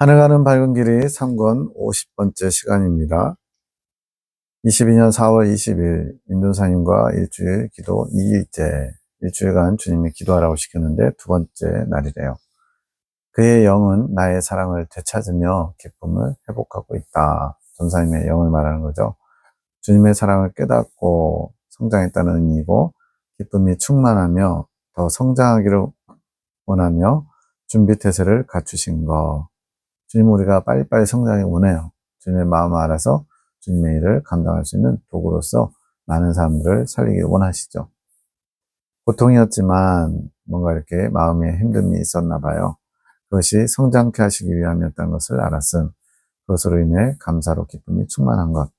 하늘 가는 밝은 길이 3권 50번째 시간입니다. 22년 4월 20일 임준사님과 일주일 기도 2일째, 일주일간 주님이 기도하라고 시켰는데 두 번째 날이래요. 그의 영은 나의 사랑을 되찾으며 기쁨을 회복하고 있다. 전사님의 영을 말하는 거죠. 주님의 사랑을 깨닫고 성장했다는 의미이고, 기쁨이 충만하며 더 성장하기를 원하며 준비태세를 갖추신 것. 주님, 우리가 빨리빨리 성장이 원해요. 주님의 마음을 알아서 주님의 일을 감당할 수 있는 도구로서 많은 사람들을 살리길 원하시죠. 고통이었지만 뭔가 이렇게 마음에 힘듦이 있었나 봐요. 그것이 성장케 하시기 위함이었다는 것을 알았음. 그것으로 인해 감사로 기쁨이 충만한 것.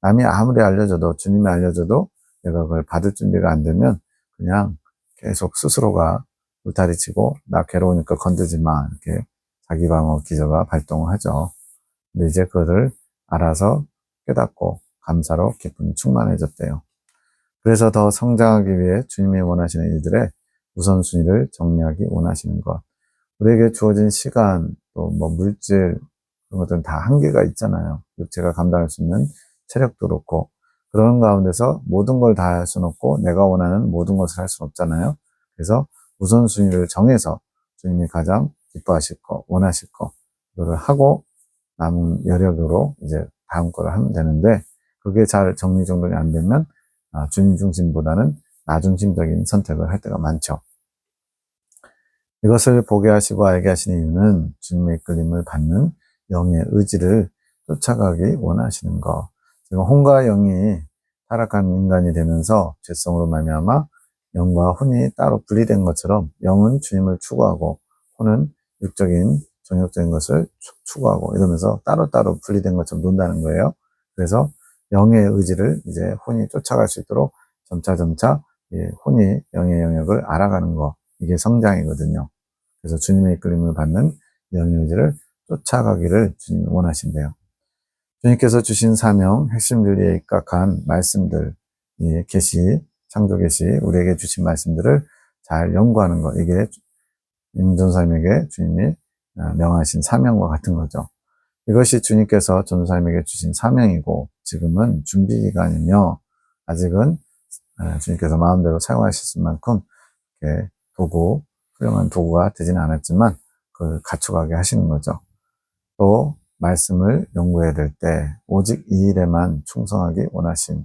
남이 아무리 알려줘도, 주님이 알려줘도 내가 그걸 받을 준비가 안 되면 그냥 계속 스스로가 울타리치고 나 괴로우니까 건드지 마, 이렇게 자기 방어 기저가 발동을 하죠. 근데 이제 그거를 알아서 깨닫고 감사로 기쁨이 충만해졌대요. 그래서 더 성장하기 위해 주님이 원하시는 일들의 우선순위를 정리하기 원하시는 것. 우리에게 주어진 시간, 또 뭐 물질, 그런 것들은 다 한계가 있잖아요. 육체가 감당할 수 있는 체력도 그렇고, 그런 가운데서 모든 걸 다 할 수는 없고, 내가 원하는 모든 것을 할 수는 없잖아요. 그래서 우선순위를 정해서 주님이 가장 기뻐하실 거, 원하실 거, 그거를 하고 남은 여력으로 이제 다음 거를 하면 되는데, 그게 잘 정리정돈이 안 되면 주님 중심보다는 나 중심적인 선택을 할 때가 많죠. 이것을 보게 하시고 알게 하시는 이유는 주님의 이끌림을 받는 영의 의지를 쫓아가기 원하시는 것. 지금 혼과 영이 타락한 인간이 되면서 죄성으로 말미암아 영과 혼이 따로 분리된 것처럼, 영은 주님을 추구하고 혼은 육적인 정욕적인 것을 추구하고 이러면서 따로따로 분리된 것처럼 논다는 거예요. 그래서 영의 의지를 이제 혼이 쫓아갈 수 있도록 점차점차 혼이 영의 영역을 알아가는 것, 이게 성장이거든요. 그래서 주님의 이끌림을 받는 영의 의지를 쫓아가기를 주님이 원하신대요. 주님께서 주신 사명, 핵심 진리에 입각한 말씀들, 계시, 창조 계시, 우리에게 주신 말씀들을 잘 연구하는 것, 이게 임전사님에게 주님이 명하신 사명과 같은 거죠. 이것이 주님께서 전도사님에게 주신 사명이고, 지금은 준비 기간이며, 아직은 주님께서 마음대로 사용하실 만큼 도구, 훌륭한 도구가 되지는 않았지만 그걸 갖춰가게 하시는 거죠. 또 말씀을 연구해야 될 때 오직 이 일에만 충성하기 원하신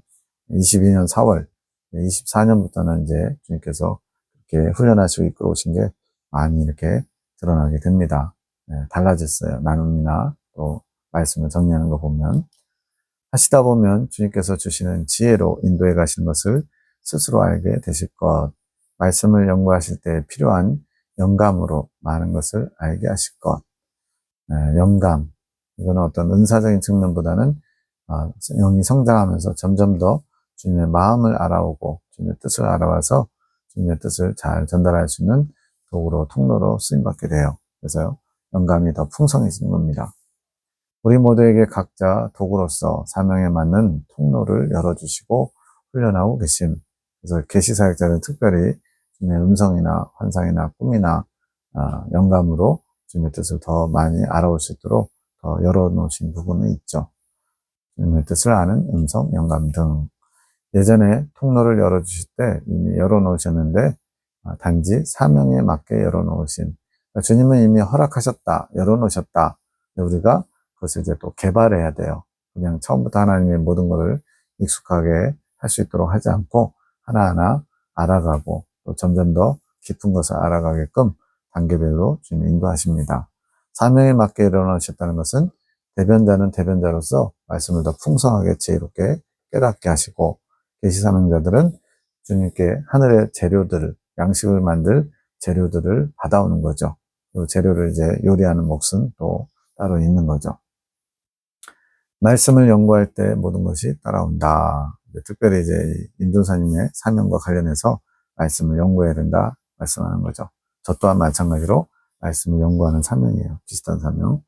22년 4월, 24년부터는 이제 주님께서 이렇게 훈련하시고 이끌어 오신 게 많이 이렇게 드러나게 됩니다. 달라졌어요. 나눔이나 또 말씀을 정리하는 거 보면. 하시다 보면 주님께서 주시는 지혜로 인도해 가시는 것을 스스로 알게 되실 것, 말씀을 연구하실 때 필요한 영감으로 많은 것을 알게 하실 것. 영감, 이거는 어떤 은사적인 측면보다는 영이 성장하면서 점점 더 주님의 마음을 알아오고 주님의 뜻을 알아와서 주님의 뜻을 잘 전달할 수 있는 도구로, 통로로 쓰임받게 돼요. 그래서 영감이 더 풍성해지는 겁니다. 우리 모두에게 각자 도구로서 사명에 맞는 통로를 열어주시고 훈련하고 계심. 그래서 계시사역자는 특별히 주님의 음성이나 환상이나 꿈이나 영감으로 주님의 뜻을 더 많이 알아올 수 있도록 더 열어놓으신 부분은 있죠. 주님의 뜻을 아는 음성, 영감 등. 예전에 통로를 열어주실 때 이미 열어놓으셨는데 단지 사명에 맞게 열어놓으신, 그러니까 주님은 이미 허락하셨다, 열어놓으셨다. 우리가 그것을 이제 또 개발해야 돼요. 그냥 처음부터 하나님의 모든 것을 익숙하게 할 수 있도록 하지 않고 하나하나 알아가고 또 점점 더 깊은 것을 알아가게끔 단계별로 주님이 인도하십니다. 사명에 맞게 일어나셨다는 것은 대변자는 대변자로서 말씀을 더 풍성하게 지혜롭게 깨닫게 하시고, 계시사명자들은 주님께 하늘의 재료들을, 양식을 만들 재료들을 받아오는 거죠. 그 재료를 이제 요리하는 몫은 또 따로 있는 거죠. 말씀을 연구할 때 모든 것이 따라온다. 특별히 이제 임준사님의 사명과 관련해서 말씀을 연구해야 된다 말씀하는 거죠. 저 또한 마찬가지로 말씀을 연구하는 사명이에요. 비슷한 사명.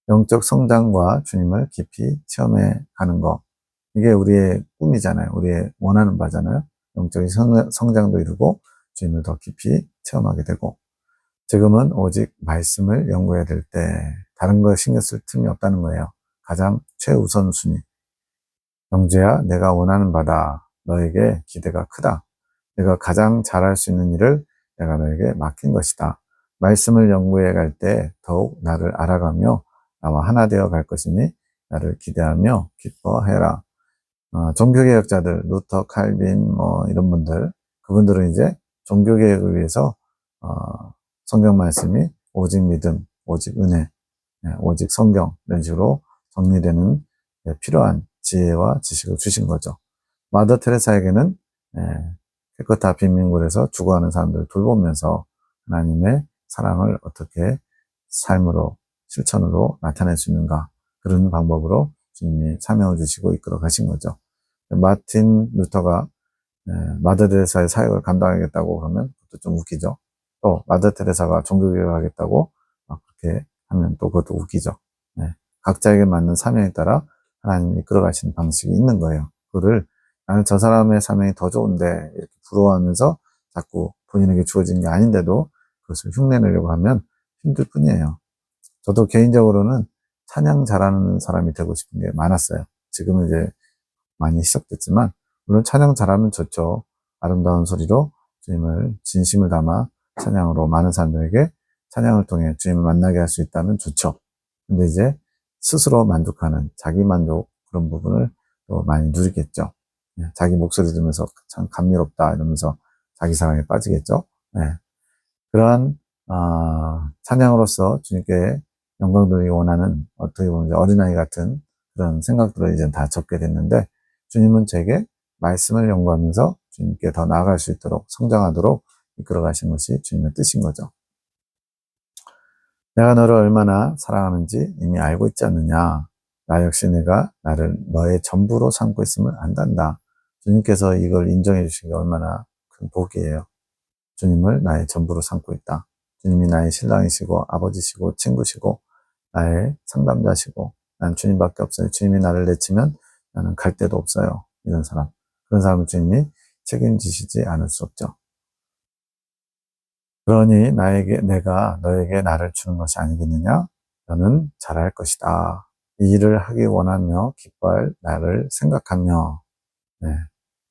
영적 성장과 주님을 깊이 체험해 가는 것. 이게 우리의 꿈이잖아요. 우리의 원하는 바잖아요. 영적인 성장도 이루고 주님을 더 깊이 체험하게 되고, 지금은 오직 말씀을 연구해야 될 때, 다른 거 신경 쓸 틈이 없다는 거예요. 가장 최우선순위. 영주야, 내가 원하는 바다. 너에게 기대가 크다. 내가 가장 잘할 수 있는 일을 내가 너에게 맡긴 것이다. 말씀을 연구해 갈 때 더욱 나를 알아가며 나와 하나 되어 갈 것이니 나를 기대하며 기뻐해라. 종교개혁자들, 루터, 칼빈, 이런 분들, 그분들은 이제 종교개혁을 위해서, 성경 말씀이 오직 믿음, 오직 은혜, 오직 성경, 이런 식으로 정리되는 필요한 지혜와 지식을 주신 거죠. 마더 테레사에게는 캘커타 빈민굴에서 죽어가는 사람들을 돌보면서 하나님의 사랑을 어떻게 삶으로, 실천으로 나타낼 수 있는가, 그런 방법으로 주님이 사명을 주시고 이끌어 가신 거죠. 마틴 루터가 마더 테레사의 사역을 감당하겠다고 그러면 그것도 좀 웃기죠. 또 마더 테레사가 종교개혁을 하겠다고 막 그렇게 하면 또 그것도 웃기죠. 각자에게 맞는 사명에 따라 하나님이 이끌어 가시는 방식이 있는 거예요. 그거를 나는 저 사람의 사명이 더 좋은데 이렇게 부러워하면서 자꾸 본인에게 주어진 게 아닌데도 그것을 흉내내려고 하면 힘들 뿐이에요. 저도 개인적으로는 찬양 잘하는 사람이 되고 싶은 게 많았어요. 지금은 이제 많이 희석됐지만, 물론 찬양 잘하면 좋죠. 아름다운 소리로 주님을 진심을 담아 찬양으로 많은 사람들에게 찬양을 통해 주님을 만나게 할 수 있다면 좋죠. 근데 이제 스스로 만족하는 자기 만족, 그런 부분을 또 많이 누리겠죠. 자기 목소리 들으면서 참 감미롭다 이러면서 자기 사랑에 빠지겠죠. 그러한 찬양으로서 주님께 영광 돌리기 원하는, 어떻게 보면 어린아이 같은 그런 생각들을 이제 다 접게 됐는데, 주님은 제게 말씀을 연구하면서 주님께 더 나아갈 수 있도록, 성장하도록 이끌어 가신 것이 주님의 뜻인 거죠. 내가 너를 얼마나 사랑하는지 이미 알고 있지 않느냐. 나 역시 내가 나를 너의 전부로 삼고 있음을 안단다. 주님께서 이걸 인정해 주신 게 얼마나 큰 복이에요. 주님을 나의 전부로 삼고 있다. 주님이 나의 신랑이시고 아버지시고 친구시고 나의 상담자시고, 난 주님밖에 없어요. 주님이 나를 내치면 나는 갈 데도 없어요. 이런 사람. 그런 사람을 주님이 책임지시지 않을 수 없죠. 그러니 내가 너에게 나를 주는 것이 아니겠느냐? 너는 잘할 것이다. 이 일을 하기 원하며 기뻐할 나를 생각하며,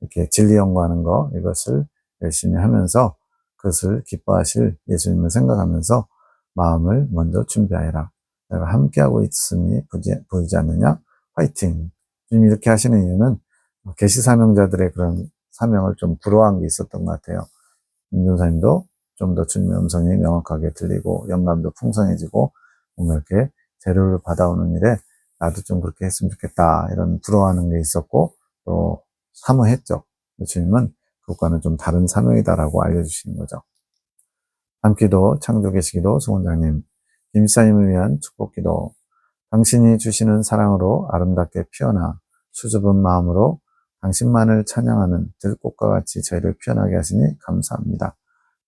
이렇게 진리 연구하는 거, 이것을 열심히 하면서 그것을 기뻐하실 예수님을 생각하면서 마음을 먼저 준비하여라. 내가 함께하고 있음이 보이지 않느냐? 화이팅! 주님이 이렇게 하시는 이유는 계시 사명자들의 그런 사명을 좀 부러워한 게 있었던 것 같아요. 임종사님도 좀 더 주님의 음성이 명확하게 들리고 영감도 풍성해지고 뭔가 이렇게 재료를 받아오는 일에 나도 좀 그렇게 했으면 좋겠다, 이런 부러워하는 게 있었고 또 사모했죠. 주님은 그것과는 좀 다른 사명이다라고 알려주시는 거죠. 함기도, 창조계시기도, 소원장님, 김사님을 위한 축복기도. 당신이 주시는 사랑으로 아름답게 피어나 수줍은 마음으로 당신만을 찬양하는 들꽃과 같이 저희를 피어나게 하시니 감사합니다.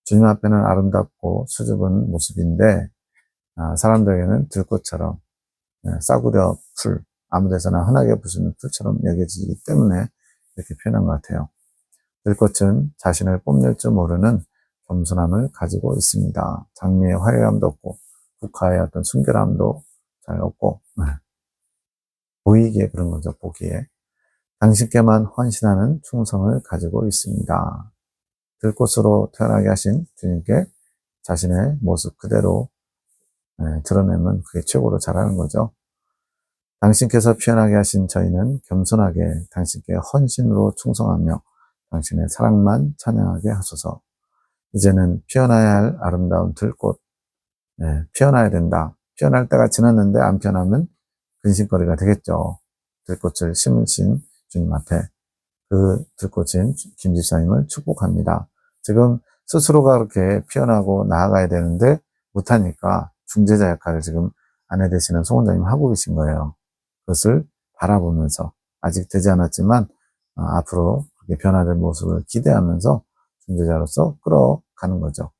주님 앞에는 아름답고 수줍은 모습인데, 사람들에게는 들꽃처럼 싸구려 풀, 아무데서나 흔하게 부수는 풀처럼 여겨지기 때문에 이렇게 표현한 것 같아요. 들꽃은 자신을 뽐낼 줄 모르는 겸손함을 가지고 있습니다. 장미의 화려함도 없고 국화의 어떤 순결함도 잘 없고, 보이기에 그런 거죠. 보기에. 당신께만 헌신하는 충성을 가지고 있습니다. 들꽃으로 태어나게 하신 주님께 자신의 모습 그대로 드러내면 그게 최고로 잘하는 거죠. 당신께서 피어나게 하신 저희는 겸손하게 당신께 헌신으로 충성하며 당신의 사랑만 찬양하게 하소서. 이제는 피어나야 할 아름다운 들꽃, 피어나야 된다. 피어날 때가 지났는데 안 피어나면 근심거리가 되겠죠. 들꽃을 심으신 주님 앞에 그 들꽃인 김 집사님을 축복합니다. 지금 스스로가 그렇게 피어나고 나아가야 되는데 못하니까 중재자 역할을 지금 아내 되시는 송원장님 하고 계신 거예요. 그것을 바라보면서 아직 되지 않았지만 앞으로 그렇게 변화될 모습을 기대하면서 중재자로서 끌어가는 거죠.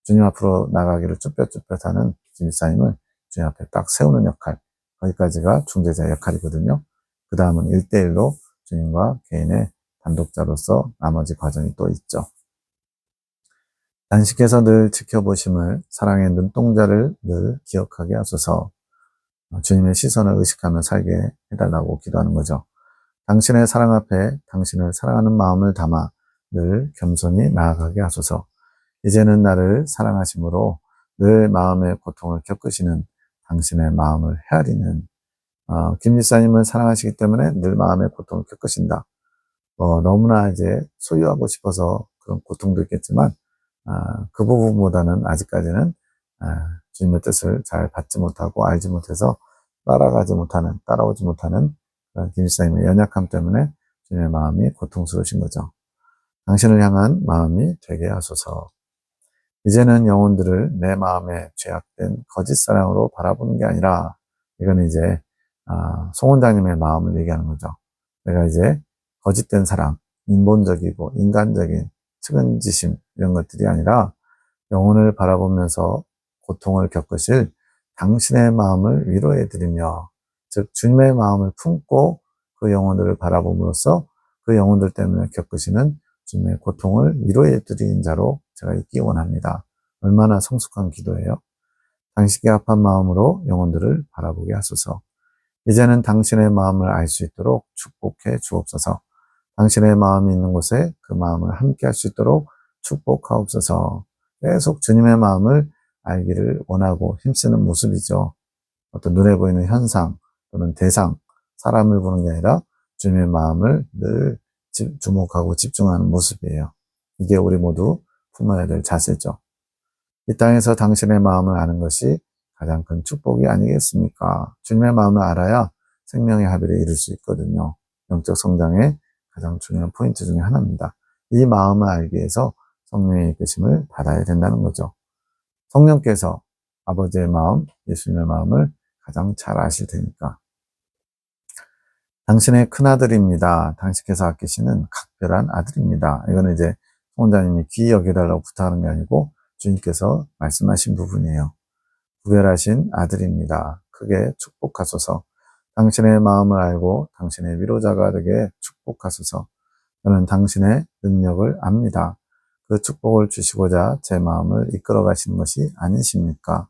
주님 앞으로 나가기를 쭈뼛쭈뼛하는 김 집사님을 주님 앞에 딱 세우는 역할, 거기까지가 중재자 역할이거든요. 그 다음은 1대1로 주님과 개인의 단독자로서 나머지 과정이 또 있죠. 당신께서 늘 지켜보심을, 사랑의 눈동자를 늘 기억하게 하소서. 주님의 시선을 의식하며 살게 해달라고 기도하는 거죠. 당신의 사랑 앞에 당신을 사랑하는 마음을 담아 늘 겸손히 나아가게 하소서. 이제는 나를 사랑하심으로 늘 마음의 고통을 겪으시는 당신의 마음을 헤아리는 김 지사님을 사랑하시기 때문에 늘 마음의 고통을 겪으신다. 너무나 이제 소유하고 싶어서 그런 고통도 있겠지만 그 부분보다는 아직까지는 주님의 뜻을 잘 받지 못하고 알지 못해서 따라오지 못하는 김 지사님의 연약함 때문에 주님의 마음이 고통스러우신 거죠. 당신을 향한 마음이 되게 하소서. 이제는 영혼들을 내 마음에 죄악된 거짓 사랑으로 바라보는 게 아니라, 이건 이제 송 원장님의 마음을 얘기하는 거죠. 내가 이제 거짓된 사랑, 인본적이고 인간적인 측은지심 이런 것들이 아니라 영혼을 바라보면서 고통을 겪으실 당신의 마음을 위로해 드리며, 즉 주님의 마음을 품고 그 영혼들을 바라봄으로써 그 영혼들 때문에 겪으시는 주님의 고통을 위로해 드리는 자로 제가 있기 원합니다. 얼마나 성숙한 기도예요. 당신께 합한 마음으로 영혼들을 바라보게 하소서. 이제는 당신의 마음을 알 수 있도록 축복해 주옵소서. 당신의 마음이 있는 곳에 그 마음을 함께 할 수 있도록 축복하옵소서. 계속 주님의 마음을 알기를 원하고 힘쓰는 모습이죠. 어떤 눈에 보이는 현상 또는 대상, 사람을 보는 게 아니라 주님의 마음을 늘 주목하고 집중하는 모습이에요. 이게 우리 모두 품어야 될 자세죠. 이 땅에서 당신의 마음을 아는 것이 가장 큰 축복이 아니겠습니까? 주님의 마음을 알아야 생명의 합의를 이룰 수 있거든요. 영적 성장의 가장 중요한 포인트 중에 하나입니다. 이 마음을 알기 위해서 성령의 이끄심을 받아야 된다는 거죠. 성령께서 아버지의 마음, 예수님의 마음을 가장 잘 아실 테니까. 당신의 큰아들입니다. 당신께서 아끼시는 각별한 아들입니다. 이거는 이제 송원장님이 귀히 여겨달라고 부탁하는 게 아니고 주님께서 말씀하신 부분이에요. 구별하신 아들입니다. 크게 축복하소서. 당신의 마음을 알고 당신의 위로자가 되게 축복하소서. 저는 당신의 능력을 압니다. 그 축복을 주시고자 제 마음을 이끌어 가시는 것이 아니십니까?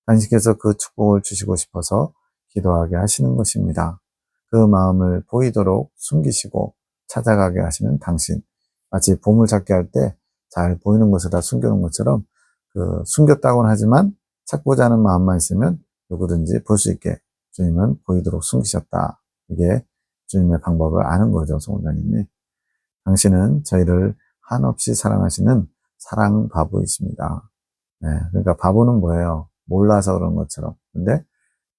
당신께서 그 축복을 주시고 싶어서 기도하게 하시는 것입니다. 그 마음을 보이도록 숨기시고 찾아가게 하시는 당신. 마치 보물찾기 할 때 잘 보이는 곳에다 숨겨놓은 것처럼 숨겼다고는 하지만 찾고자 하는 마음만 있으면 누구든지 볼 수 있게 주님은 보이도록 숨기셨다. 이게 주님의 방법을 아는 거죠, 송 원장님이. 당신은 저희를 한없이 사랑하시는 사랑 바보이십니다. 네, 그러니까 바보는 뭐예요? 몰라서 그런 것처럼. 근데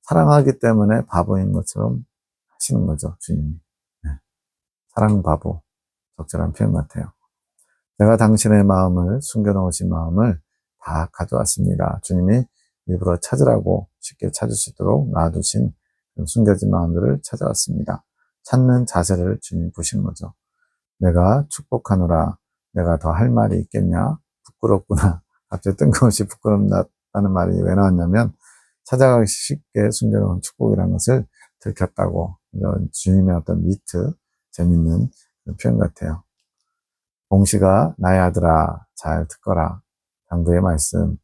사랑하기 때문에 바보인 것처럼 하시는 거죠, 주님이. 네, 사랑 바보. 적절한 표현 같아요. 내가 당신의 마음을, 숨겨놓으신 마음을 다 가져왔습니다. 주님이 일부러 찾으라고 쉽게 찾을 수 있도록 놔두신 숨겨진 마음들을 찾아왔습니다. 찾는 자세를 주님이 보시는 거죠. 내가 축복하노라. 내가 더 할 말이 있겠냐? 부끄럽구나. 갑자기 뜬금없이 부끄럽다는 말이 왜 나왔냐면 찾아가기 쉽게 숨겨놓은 축복이라는 것을 들켰다고. 이런 주님의 어떤 미트, 재밌는 표현 같아요. 공시가 나의 아들아 잘 듣거라. 당부의 말씀.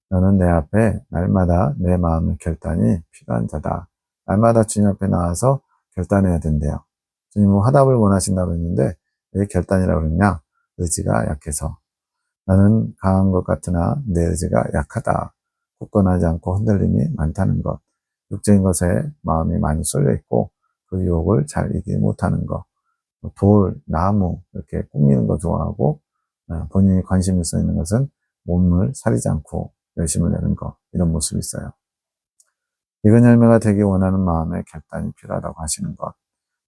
너는 내 앞에 날마다 내 마음의 결단이 필요한 자다. 날마다 주님 앞에 나와서 결단해야 된대요. 주님은 화답을 원하신다고 했는데 왜 결단이라고 그랬냐? 의지가 약해서. 나는 강한 것 같으나 내 의지가 약하다. 굳건하지 않고 흔들림이 많다는 것. 육적인 것에 마음이 많이 쏠려 있고 그 유혹을 잘 이기지 못하는 것. 돌, 나무 이렇게 꾸미는 거 좋아하고 본인이 관심 있어 있는 것은 몸을 사리지 않고 열심을 내는 거, 이런 모습이 있어요. 익은 열매가 되기 원하는 마음의 결단이 필요하다고 하시는 것.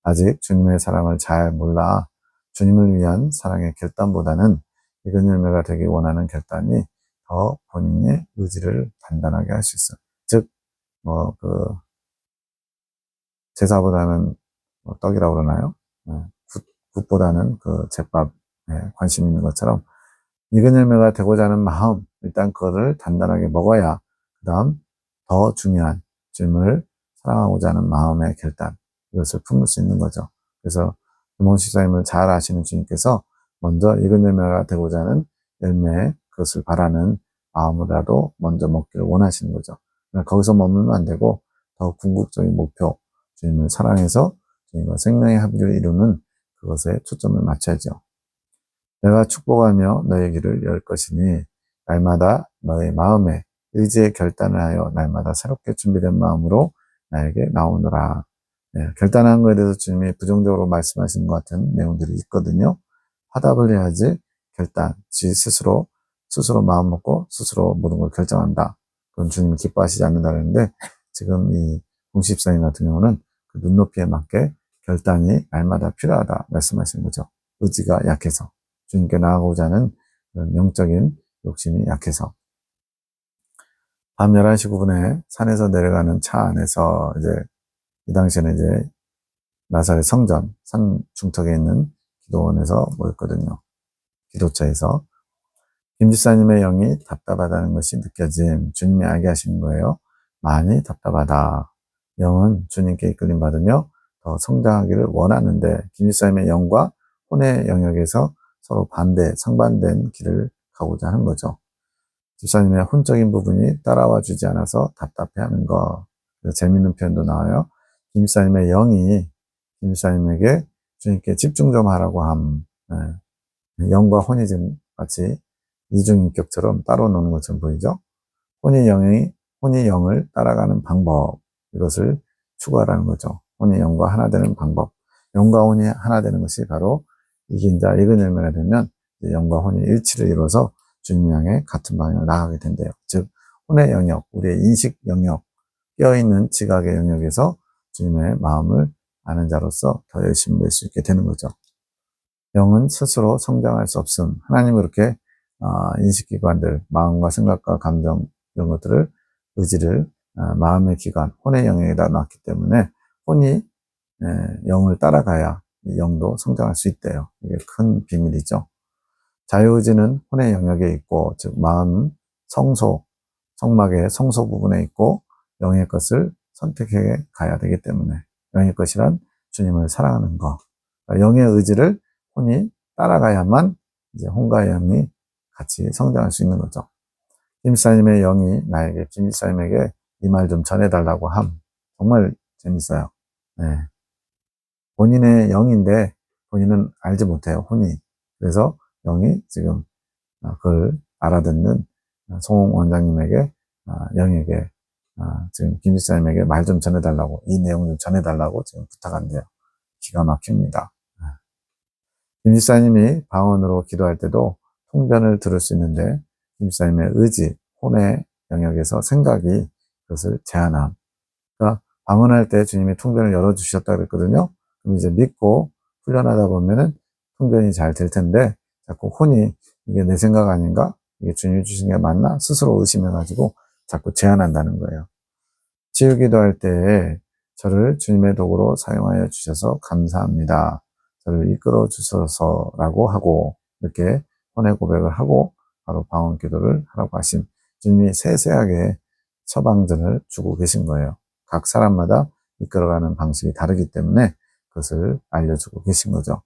아직 주님의 사랑을 잘 몰라 주님을 위한 사랑의 결단보다는 익은 열매가 되기 원하는 결단이 더 본인의 의지를 단단하게 할 수 있어요. 즉, 제사보다는 떡이라고 그러나요? 굿보다는 제밥에 관심 있는 것처럼 익은 열매가 되고자 하는 마음, 일단 그거를 단단하게 먹어야 그 다음 더 중요한 주님을 사랑하고자 하는 마음의 결단, 이것을 품을 수 있는 거죠. 그래서 김홍 시사님을 잘 아시는 주님께서 먼저 익은 열매가 되고자 하는 열매, 그것을 바라는 마음으로라도 먼저 먹기를 원하시는 거죠. 거기서 머물면 안 되고 더 궁극적인 목표, 주님을 사랑해서 주님과 생명의 합의를 이루는 그것에 초점을 맞춰야죠. 내가 축복하며 너의 길을 열 것이니 날마다 너의 마음에 의지의 결단을 하여 날마다 새롭게 준비된 마음으로 나에게 나오너라. 네, 결단한 것에 대해서 주님이 부정적으로 말씀하시는 것 같은 내용들이 있거든요. 화답을 해야지 결단, 지 스스로 마음 먹고 스스로 모든 걸 결정한다. 그건 주님이 기뻐하시지 않는다는데 지금 이 공십사님 같은 경우는 그 눈높이에 맞게 결단이 날마다 필요하다 말씀하시는 거죠. 의지가 약해서. 주님께 나아가고자 하는 그런 영적인 욕심이 약해서. 밤 11시 9분에 산에서 내려가는 차 안에서 이제 이 당시에는 이제 나사렛 성전 산 중턱에 있는 기도원에서 모였거든요. 기도처에서 김 집사님의 영이 답답하다는 것이 느껴짐. 주님이 알게 하시는 거예요. 많이 답답하다. 영은 주님께 이끌림 받으며 더 성장하기를 원하는데 김 집사님의 영과 혼의 영역에서 서로 상반된 길을 가고자 하는 거죠. 집사님의 혼적인 부분이 따라와 주지 않아서 답답해하는 거. 그래서 재밌는 표현도 나와요. 김 집사님의 영이 김 집사님에게 주님께 집중 좀 하라고 함. 영과 혼이 지금 같이 이중인격처럼 따로 노는 것처럼 보이죠? 혼이 영을 따라가는 방법. 이것을 추구하라는 거죠. 혼이 영과 하나 되는 방법. 영과 혼이 하나 되는 것이 바로 이긴 자, 이근 열매가 되면 영과 혼이 일치를 이루어서 주님 향해 같은 방향을 나가게 된대요. 즉, 혼의 영역, 우리의 인식 영역, 깨어있는 지각의 영역에서 주님의 마음을 아는 자로서 더 열심히 낼 수 있게 되는 거죠. 영은 스스로 성장할 수 없음. 하나님은 그렇게 인식기관들, 마음과 생각과 감정 이런 것들을 의지를 마음의 기관, 혼의 영역에다 놨기 때문에 혼이 영을 따라가야 영도 성장할 수 있대요. 이게 큰 비밀이죠. 자유의지는 혼의 영역에 있고, 즉 마음, 성막의 성소 부분에 있고 영의 것을 선택해 가야 되기 때문에 영의 것이란 주님을 사랑하는 것. 그러니까 영의 의지를 혼이 따라가야만 이제 혼과 영이 같이 성장할 수 있는 거죠. 김집사님의 영이 나에게 김집사님에게 이 말 좀 전해달라고 함. 정말 재밌어요. 네. 본인의 영인데 본인은 알지 못해요. 혼이. 그래서 영이 지금 그걸 알아듣는 송 원장님에게 영에게 지금 김 집사님에게 말 좀 전해달라고 이 내용 좀 전해달라고 지금 부탁한대요. 기가 막힙니다. 김 집사님이 방언으로 기도할 때도 통변을 들을 수 있는데 김 집사님의 의지, 혼의 영역에서 생각이 그것을 제한함. 그러니까 방언할 때 주님이 통변을 열어주셨다 그랬거든요. 그럼 이제 믿고 훈련하다 보면은 통변이 잘 될 텐데 자꾸 혼이 이게 내 생각 아닌가? 이게 주님이 주신 게 맞나? 스스로 의심해가지고 자꾸 제한한다는 거예요. 치유기도할 때 저를 주님의 도구로 사용하여 주셔서 감사합니다. 저를 이끌어 주셔서라고 하고 이렇게 혼의 고백을 하고 바로 방언 기도를 하라고 하신 주님이 세세하게 처방전을 주고 계신 거예요. 각 사람마다 이끌어가는 방식이 다르기 때문에 그것을 알려주고 계신 거죠.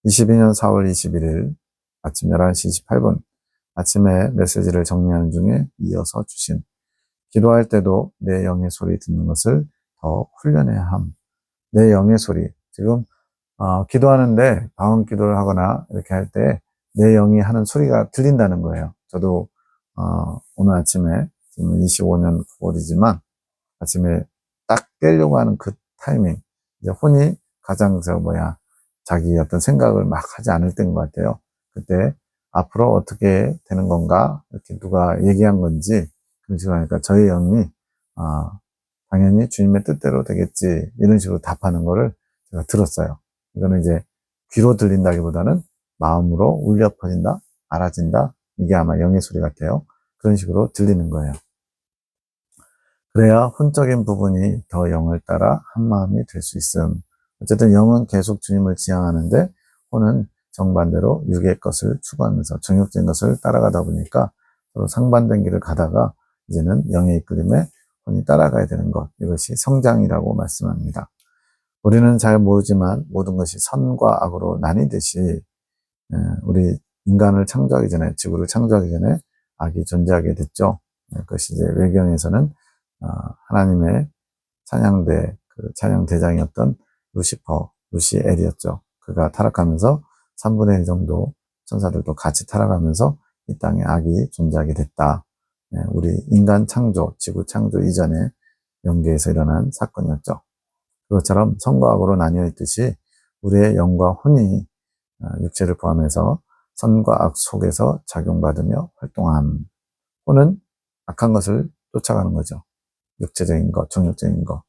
22년 4월 21일 아침 11시 28분 아침에 메시지를 정리하는 중에 이어서 주신 기도할 때도 내 영의 소리 듣는 것을 더 훈련해야 함. 내 영의 소리. 지금 기도하는데 방언 기도를 하거나 이렇게 할 때 내 영이 하는 소리가 들린다는 거예요. 저도 오늘 아침에 지금 25년 9월이지만 아침에 딱 깨려고 하는 그 타이밍, 이제 혼이 가장 자기 어떤 생각을 막 하지 않을 때인 것 같아요. 그때 앞으로 어떻게 되는 건가, 이렇게 누가 얘기한 건지 그런 식으로 하니까 저희 영이 당연히 주님의 뜻대로 되겠지 이런 식으로 답하는 거를 제가 들었어요. 이거는 이제 귀로 들린다기보다는 마음으로 울려 퍼진다, 알아진다. 이게 아마 영의 소리 같아요. 그런 식으로 들리는 거예요. 그래야 혼적인 부분이 더 영을 따라 한마음이 될 수 있음. 어쨌든 영은 계속 주님을 지향하는데 혼은 정반대로 육의 것을 추구하면서 정욕적인 것을 따라가다 보니까 서로 상반된 길을 가다가 이제는 영의 이끌림에 혼이 따라가야 되는 것. 이것이 성장이라고 말씀합니다. 우리는 잘 모르지만 모든 것이 선과 악으로 나뉘듯이 우리 인간을 창조하기 전에, 지구를 창조하기 전에 악이 존재하게 됐죠. 그것이 이제 외경에서는 하나님의 찬양 대장이었던 루시엘이었죠. 그가 타락하면서 3분의 1 정도 천사들도 같이 타락하면서 이 땅에 악이 존재하게 됐다. 우리 인간 창조, 지구 창조 이전에 영계에서 일어난 사건이었죠. 그것처럼 선과 악으로 나뉘어 있듯이 우리의 영과 혼이 육체를 포함해서 선과 악 속에서 작용받으며 활동함. 혼은 악한 것을 쫓아가는 거죠. 육체적인 것, 정욕적인 것.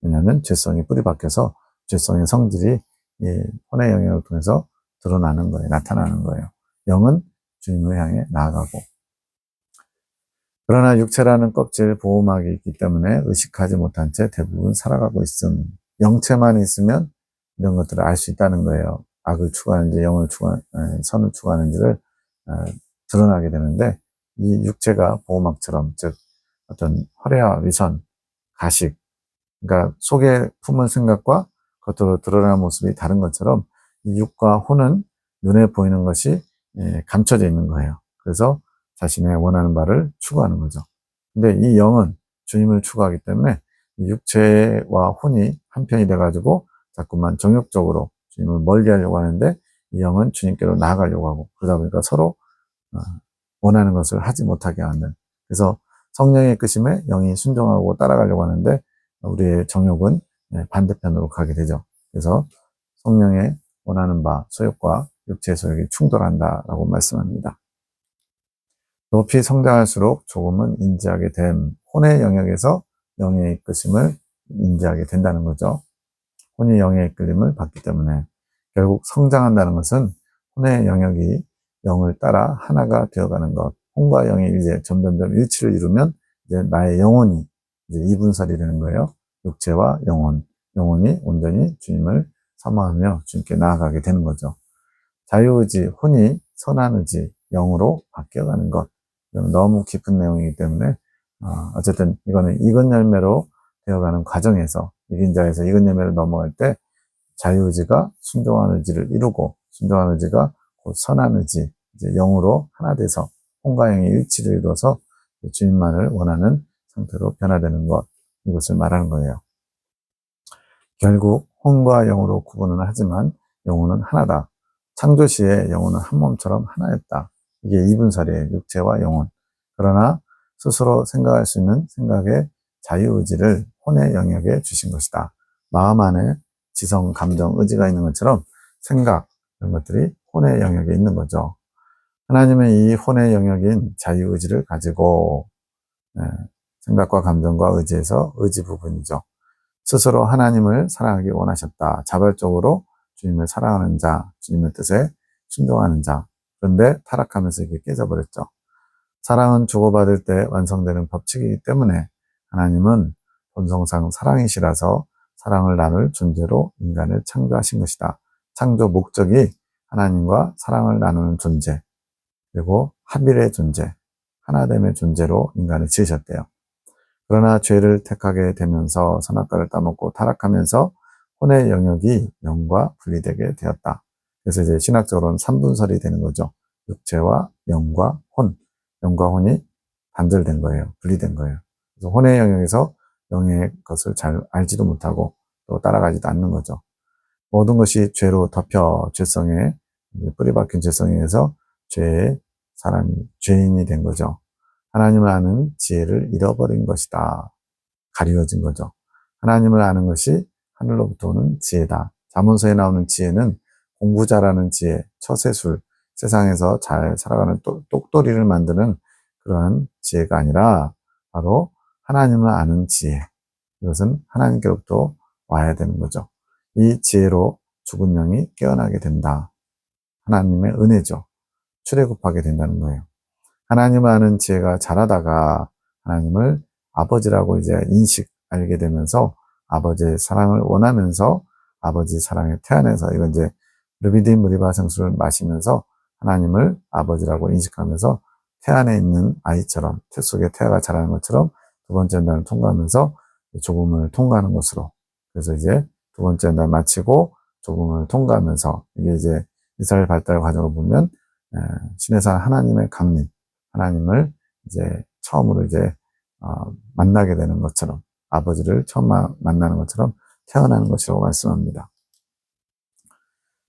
왜냐하면 죄성이 뿌리 박혀서 죄성의 성질이 이 혼의 영역을 통해서 드러나는 거예요. 나타나는 거예요. 영은 주님을 향해 나아가고. 그러나 육체라는 껍질 보호막이 있기 때문에 의식하지 못한 채 대부분 살아가고 있음. 영체만 있으면 이런 것들을 알 수 있다는 거예요. 악을 추구하는지 선을 추구하는지를 드러나게 되는데, 이 육체가 보호막처럼, 즉 어떤 허례와 위선, 가식, 그러니까 속에 품은 생각과 겉으로 드러나는 모습이 다른 것처럼 이 육과 혼은 눈에 보이는 것이 감춰져 있는 거예요. 그래서 자신의 원하는 바를 추구하는 거죠. 근데 이 영은 주님을 추구하기 때문에 이 육체와 혼이 한편이 돼가지고 자꾸만 정욕적으로 주님을 멀리 하려고 하는데, 이 영은 주님께로 나아가려고 하고, 그러다 보니까 서로 원하는 것을 하지 못하게 하는. 그래서 성령의 이끄심에 영이 순종하고 따라가려고 하는데 우리의 정욕은 반대편으로 가게 되죠. 그래서 성령의 원하는 바 소욕과 육체의 소욕이 충돌한다라고 말씀합니다. 높이 성장할수록 조금은 인지하게 됨. 혼의 영역에서 영의 이끄심을 인지하게 된다는 거죠. 혼이 영의 이끌림을 받기 때문에 결국 성장한다는 것은 혼의 영역이 영을 따라 하나가 되어가는 것. 혼과 영이 이제 점점점 일치를 이루면 이제 나의 영혼이 이제 이분설이 되는 거예요. 육체와 영혼이 온전히 주님을 사모하며 주님께 나아가게 되는 거죠. 자유의지, 혼이 선한 의지, 영으로 바뀌어가는 것. 너무 깊은 내용이기 때문에 어쨌든 이거는 익은 열매로 되어가는 과정에서, 익은 자에서 익은 열매로 넘어갈 때 자유의지가 순종한 의지를 이루고, 순종한 의지가 곧 선한 의지, 이제 영으로 하나 돼서 혼과 영의 일치를 이루어서 주님만을 원하는 상태로 변화되는 것, 이것을 말하는 거예요. 결국 혼과 영으로 구분은 하지만 영혼은 하나다. 창조 시에 영혼은 한 몸처럼 하나였다. 이게 이분설이에요. 육체와 영혼. 그러나 스스로 생각할 수 있는 생각의 자유의지를 혼의 영역에 주신 것이다. 마음 안에 지성, 감정, 의지가 있는 것처럼 생각, 이런 것들이 혼의 영역에 있는 거죠. 하나님은 이 혼의 영역인 자유의지를 가지고 생각과 감정과 의지에서 의지 부분이죠. 스스로 하나님을 사랑하기 원하셨다. 자발적으로 주님을 사랑하는 자, 주님의 뜻에 순종하는 자. 그런데 타락하면서 이게 깨져버렸죠. 사랑은 주고받을 때 완성되는 법칙이기 때문에 하나님은 본성상 사랑이시라서 사랑을 나눌 존재로 인간을 창조하신 것이다. 창조 목적이 하나님과 사랑을 나누는 존재, 그리고 합일의 존재, 하나됨의 존재로 인간을 지으셨대요. 그러나 죄를 택하게 되면서 선악과를 따먹고 타락하면서 혼의 영역이 영과 분리되게 되었다. 그래서 이제 신학적으로는 삼분설이 되는 거죠. 육체와 영과 혼, 영과 혼이 단절된 거예요. 분리된 거예요. 그래서 혼의 영역에서 영의 것을 잘 알지도 못하고 또 따라가지도 않는 거죠. 모든 것이 죄로 덮여 죄성에 뿌리 박힌 죄성에 의해서 죄인이 된 거죠. 하나님을 아는 지혜를 잃어버린 것이다. 가리워진 거죠. 하나님을 아는 것이 하늘로부터 오는 지혜다. 잠언서에 나오는 지혜는 공부 잘하는 지혜, 처세술, 세상에서 잘 살아가는 똑돌이를 만드는 그러한 지혜가 아니라 바로 하나님을 아는 지혜. 이것은 하나님께로부터 와야 되는 거죠. 이 지혜로 죽은 영이 깨어나게 된다. 하나님의 은혜죠. 출애굽하게 된다는 거예요. 하나님을 아는 지혜가 자라다가 하나님을 아버지라고 이제 알게 되면서 아버지의 사랑을 원하면서 아버지 사랑에 태어나서, 이건 이제 르비딘 무리바 생수를 마시면서 하나님을 아버지라고 인식하면서 태 안에 있는 아이처럼, 태 속에 태아가 자라는 것처럼 두 번째 날을 통과하면서 조금을 통과하는 것으로, 그래서 이제 두 번째 날 마치고 조금을 통과하면서, 이게 이제 이스라엘 발달 과정을 보면 신의 산 하나님의 강림, 하나님을 이제 처음으로 이제 만나게 되는 것처럼, 아버지를 처음 만나는 것처럼 태어나는 것이라고 말씀합니다.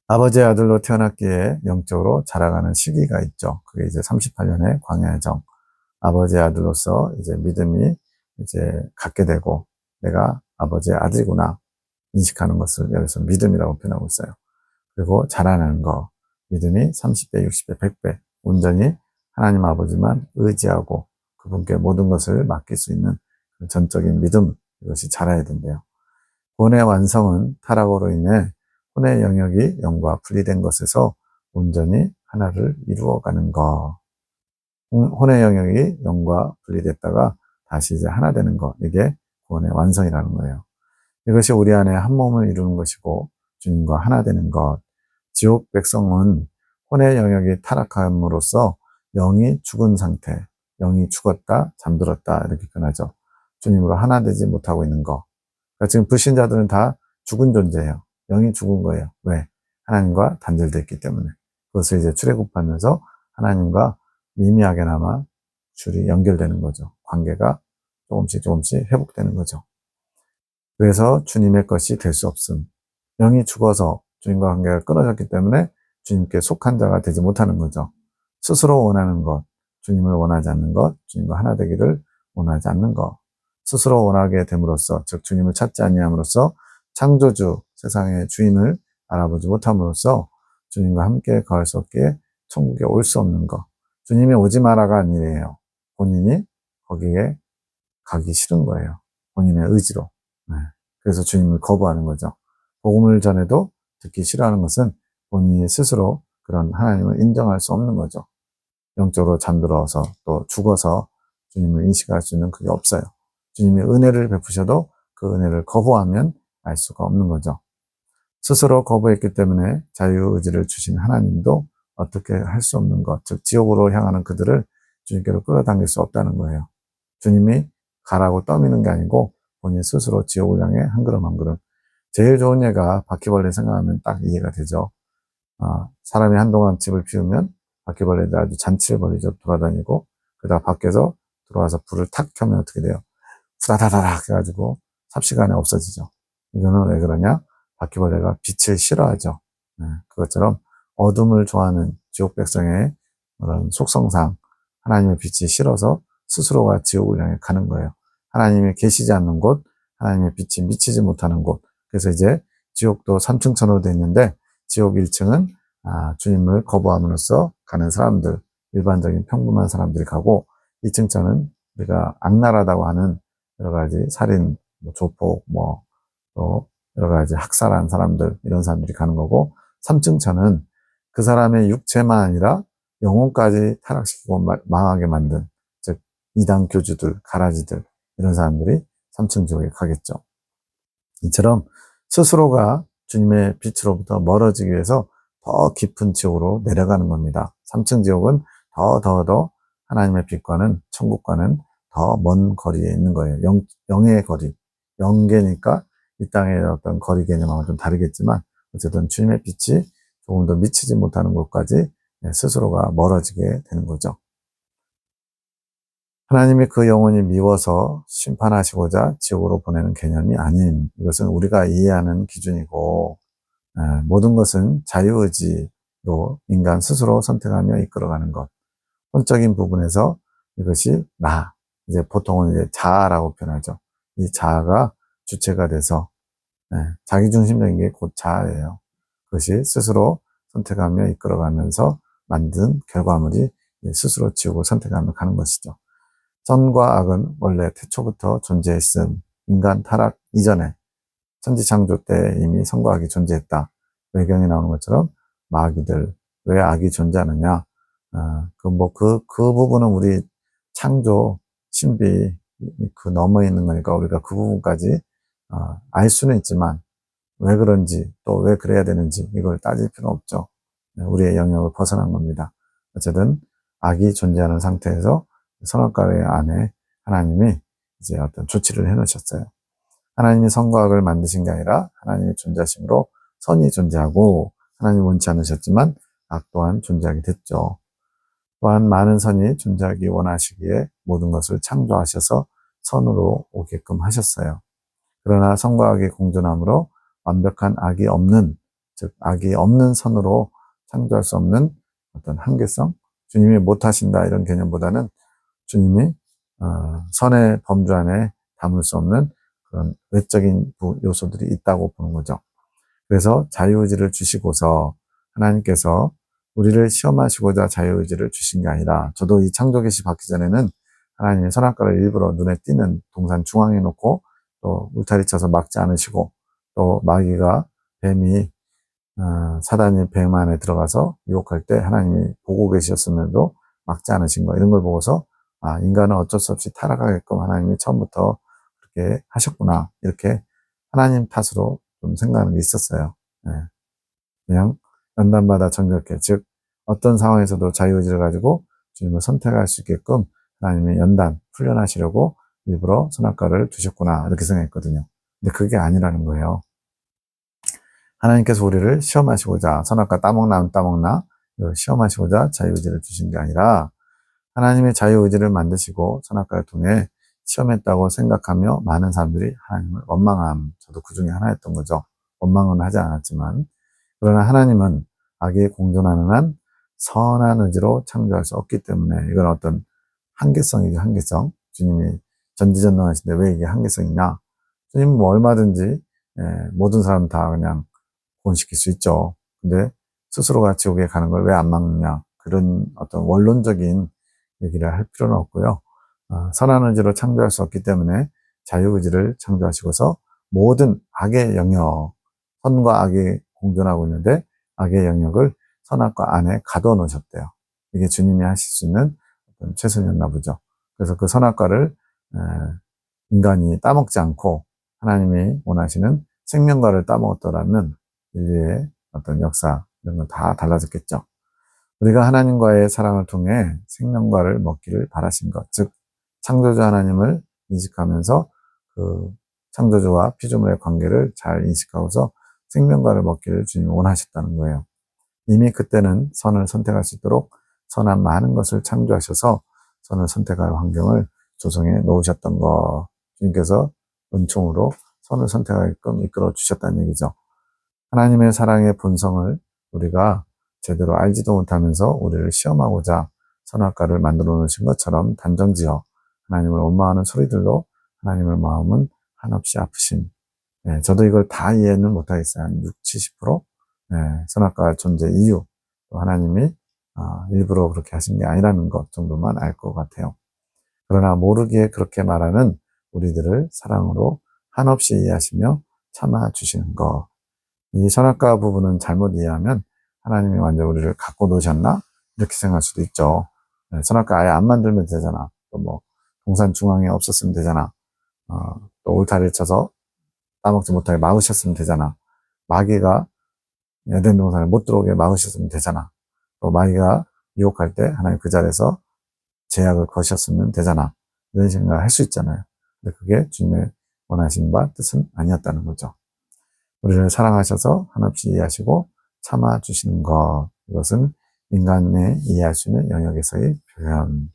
아버지의 아들로 태어났기에 영적으로 자라가는 시기가 있죠. 그게 이제 38년의 광야의 정. 아버지의 아들로서 이제 믿음이 이제 갖게 되고 내가 아버지의 아들이구나 인식하는 것을 여기서 믿음이라고 표현하고 있어요. 그리고 자라나는 거. 믿음이 30배, 60배, 100배 온전히 하나님 아버지만 의지하고 그분께 모든 것을 맡길 수 있는 전적인 믿음, 이것이 자라야 된대요. 구원의 완성은 타락으로 인해 혼의 영역이 영과 분리된 것에서 온전히 하나를 이루어가는 것. 혼의 영역이 영과 분리됐다가 다시 이제 하나 되는 것. 이게 구원의 완성이라는 거예요. 이것이 우리 안에 한 몸을 이루는 것이고 주님과 하나 되는 것. 지옥 백성은 혼의 영역이 타락함으로써 영이 죽은 상태, 영이 죽었다, 잠들었다 이렇게 표현하죠. 주님으로 하나 되지 못하고 있는 것. 그러니까 지금 불신자들은 다 죽은 존재예요. 영이 죽은 거예요. 왜? 하나님과 단절됐기 때문에. 그것을 이제 출애굽하면서 하나님과 미미하게나마 줄이 연결되는 거죠. 관계가 조금씩 회복되는 거죠. 그래서 주님의 것이 될 수 없음. 영이 죽어서 주님과 관계가 끊어졌기 때문에 주님께 속한 자가 되지 못하는 거죠. 스스로 원하는 것, 주님을 원하지 않는 것, 주님과 하나 되기를 원하지 않는 것. 스스로 원하게 됨으로써, 즉 주님을 찾지 아니함으로써 창조주, 세상의 주인을 알아보지 못함으로써 주님과 함께 거할 수 없기에 천국에 올 수 없는 것. 주님이 오지 마라가 아니래요. 본인이 거기에 가기 싫은 거예요. 본인의 의지로. 네. 그래서 주님을 거부하는 거죠. 복음을 전해도 듣기 싫어하는 것은 본인이 스스로 그런 하나님을 인정할 수 없는 거죠. 영적으로 잠들어서 또 죽어서 주님을 인식할 수 있는 그게 없어요. 주님이 은혜를 베푸셔도 그 은혜를 거부하면 알 수가 없는 거죠. 스스로 거부했기 때문에 자유의지를 주신 하나님도 어떻게 할 수 없는 것, 즉 지옥으로 향하는 그들을 주님께로 끌어당길 수 없다는 거예요. 주님이 가라고 떠미는 게 아니고 본인 스스로 지옥을 향해 한 걸음 한 걸음. 제일 좋은 예가 바퀴벌레 생각하면 딱 이해가 되죠. 사람이 한동안 집을 피우면 바퀴벌레들 아주 잔치를 벌이죠. 돌아다니고 그러다가 밖에서 들어와서 불을 탁 켜면 어떻게 돼요? 후다다다닥 해가지고 삽시간에 없어지죠. 이거는 왜 그러냐? 바퀴벌레가 빛을 싫어하죠. 그것처럼 어둠을 좋아하는 지옥 백성의 그런 속성상 하나님의 빛이 싫어서 스스로가 지옥을 향해 가는 거예요. 하나님이 계시지 않는 곳, 하나님의 빛이 미치지 못하는 곳. 그래서 이제 지옥도 3층천으로 되어 있는데 지옥 1층은 주님을 거부함으로써 가는 사람들, 일반적인 평범한 사람들이 가고 2층천은 우리가 악랄하다고 하는 여러 가지 살인, 조폭, 또 여러 가지 학살한 사람들, 이런 사람들이 가는 거고 3층천은 그 사람의 육체만 아니라 영혼까지 타락시키고 망하게 만든, 즉 이단 교주들, 가라지들 이런 사람들이 3층 지옥에 가겠죠. 이처럼 스스로가 주님의 빛으로부터 멀어지기 위해서 더 깊은 지옥으로 내려가는 겁니다. 3층 지옥은 더 하나님의 빛과는 천국과는 더 먼 거리에 있는 거예요. 영의 거리, 영계니까 이 땅의 어떤 거리 개념하고 좀 다르겠지만 어쨌든 주님의 빛이 조금 더 미치지 못하는 곳까지 스스로가 멀어지게 되는 거죠. 하나님이 그 영혼이 미워서 심판하시고자 지옥으로 보내는 개념이 아닌, 이것은 우리가 이해하는 기준이고 모든 것은 자유의지로 인간 스스로 선택하며 이끌어가는 것. 혼적인 부분에서 이것이 나, 이제 보통은 이제 자아라고 표현하죠. 이 자아가 주체가 돼서 자기중심적인 게 곧 자아예요. 그것이 스스로 선택하며 이끌어가면서 만든 결과물이 스스로 지옥을 선택하며 가는 것이죠. 선과 악은 원래 태초부터 존재했음. 인간 타락 이전에 천지창조 때 이미 선과 악이 존재했다. 외경에 나오는 것처럼 마귀들, 왜 악이 존재하느냐? 그 부분은 우리 창조, 신비, 그 넘어 있는 거니까 우리가 그 부분까지, 알 수는 있지만, 왜 그런지, 또 왜 그래야 되는지, 이걸 따질 필요는 없죠. 우리의 영역을 벗어난 겁니다. 어쨌든, 악이 존재하는 상태에서 선악과의 안에 하나님이 이제 어떤 조치를 해 놓으셨어요. 하나님이 선과 악을 만드신 게 아니라 하나님의 존재하심으로 선이 존재하고 하나님이 원치 않으셨지만 악 또한 존재하게 됐죠. 또한 많은 선이 존재하기 원하시기에 모든 것을 창조하셔서 선으로 오게끔 하셨어요. 그러나 선과 악이 공존함으로 완벽한 악이 없는, 즉 악이 없는 선으로 창조할 수 없는 어떤 한계성, 주님이 못하신다 이런 개념보다는 주님이 선의 범주 안에 담을 수 없는 그런 외적인 요소들이 있다고 보는 거죠. 그래서 자유의지를 주시고서 하나님께서 우리를 시험하시고자 자유의지를 주신 게 아니라, 저도 이 창조계시 받기 전에는 하나님이 선악과를 일부러 눈에 띄는 동산 중앙에 놓고 또 울타리 쳐서 막지 않으시고, 또 마귀가 뱀이 사단이 뱀 안에 들어가서 유혹할 때 하나님이 보고 계셨음에도 막지 않으신 거, 이런 걸 보고서 인간은 어쩔 수 없이 타락하게끔 하나님이 처음부터 그렇게 하셨구나, 이렇게 하나님 탓으로 좀 생각하는 게 있었어요. 네. 그냥 연단마다 정결케, 즉 어떤 상황에서도 자유의지를 가지고 주님을 선택할 수 있게끔 하나님이 연단, 훈련하시려고 일부러 선악과를 두셨구나, 이렇게 생각했거든요. 근데 그게 아니라는 거예요. 하나님께서 우리를 시험하시고자, 선악과 따먹나 안 따먹나 시험하시고자 자유의지를 주신 게 아니라, 하나님의 자유의지를 만드시고 선악과를 통해 시험했다고 생각하며 많은 사람들이 하나님을 원망함, 저도 그 중에 하나였던 거죠. 원망은 하지 않았지만, 그러나 하나님은 악이 공존하는 한 선한 의지로 창조할 수 없기 때문에, 이건 어떤 한계성이죠, 한계성. 주님이 전지전능하신데 왜 이게 한계성이냐? 주님은 뭐 얼마든지 모든 사람 다 그냥 구원시킬 수 있죠. 근데 스스로가 지옥에 가는 걸 왜 안 막느냐? 그런 어떤 원론적인 얘기를 할 필요는 없고요. 선한 의지로 창조할 수 없기 때문에 자유의지를 창조하시고서 모든 악의 영역, 선과 악이 공존하고 있는데 악의 영역을 선악과 안에 가둬 놓으셨대요. 이게 주님이 하실 수 있는 어떤 최선이었나 보죠. 그래서 그 선악과를 인간이 따먹지 않고 하나님이 원하시는 생명과를 따먹었더라면 인류의 어떤 역사, 이런 건 다 달라졌겠죠. 우리가 하나님과의 사랑을 통해 생명과를 먹기를 바라신 것, 즉 창조주 하나님을 인식하면서 그 창조주와 피조물의 관계를 잘 인식하고서 생명과를 먹기를 주님이 원하셨다는 거예요. 이미 그때는 선을 선택할 수 있도록 선한 많은 것을 창조하셔서 선을 선택할 환경을 조성해 놓으셨던 것, 주님께서 은총으로 선을 선택하게끔 이끌어 주셨다는 얘기죠. 하나님의 사랑의 본성을 우리가 제대로 알지도 못하면서 우리를 시험하고자 선악과를 만들어 놓으신 것처럼 단정지어 하나님을 원망하는 소리들로 하나님의 마음은 한없이 아프신, 저도 이걸 다 이해는 못하겠어요. 한 60, 70%? 선악과 존재 이유, 또 하나님이 일부러 그렇게 하신 게 아니라는 것 정도만 알 것 같아요. 그러나 모르기에 그렇게 말하는 우리들을 사랑으로 한없이 이해하시며 참아주시는 것, 이 선악과 부분은 잘못 이해하면 하나님이 완전 우리를 갖고 노셨나? 이렇게 생각할 수도 있죠. 선악과 아예 안 만들면 되잖아. 또 뭐 동산 중앙에 없었으면 되잖아. 또 울타리를 쳐서 따먹지 못하게 막으셨으면 되잖아. 마귀가 에덴 동산에 못 들어오게 막으셨으면 되잖아. 또 마귀가 유혹할 때 하나님 그 자리에서 제약을 거셨으면 되잖아. 이런 생각을 할 수 있잖아요. 근데 그게 주님의 원하신 바 뜻은 아니었다는 거죠. 우리를 사랑하셔서 한없이 이해하시고 참아주시는 것, 이것은 인간의 이해할 수 있는 영역에서의 표현,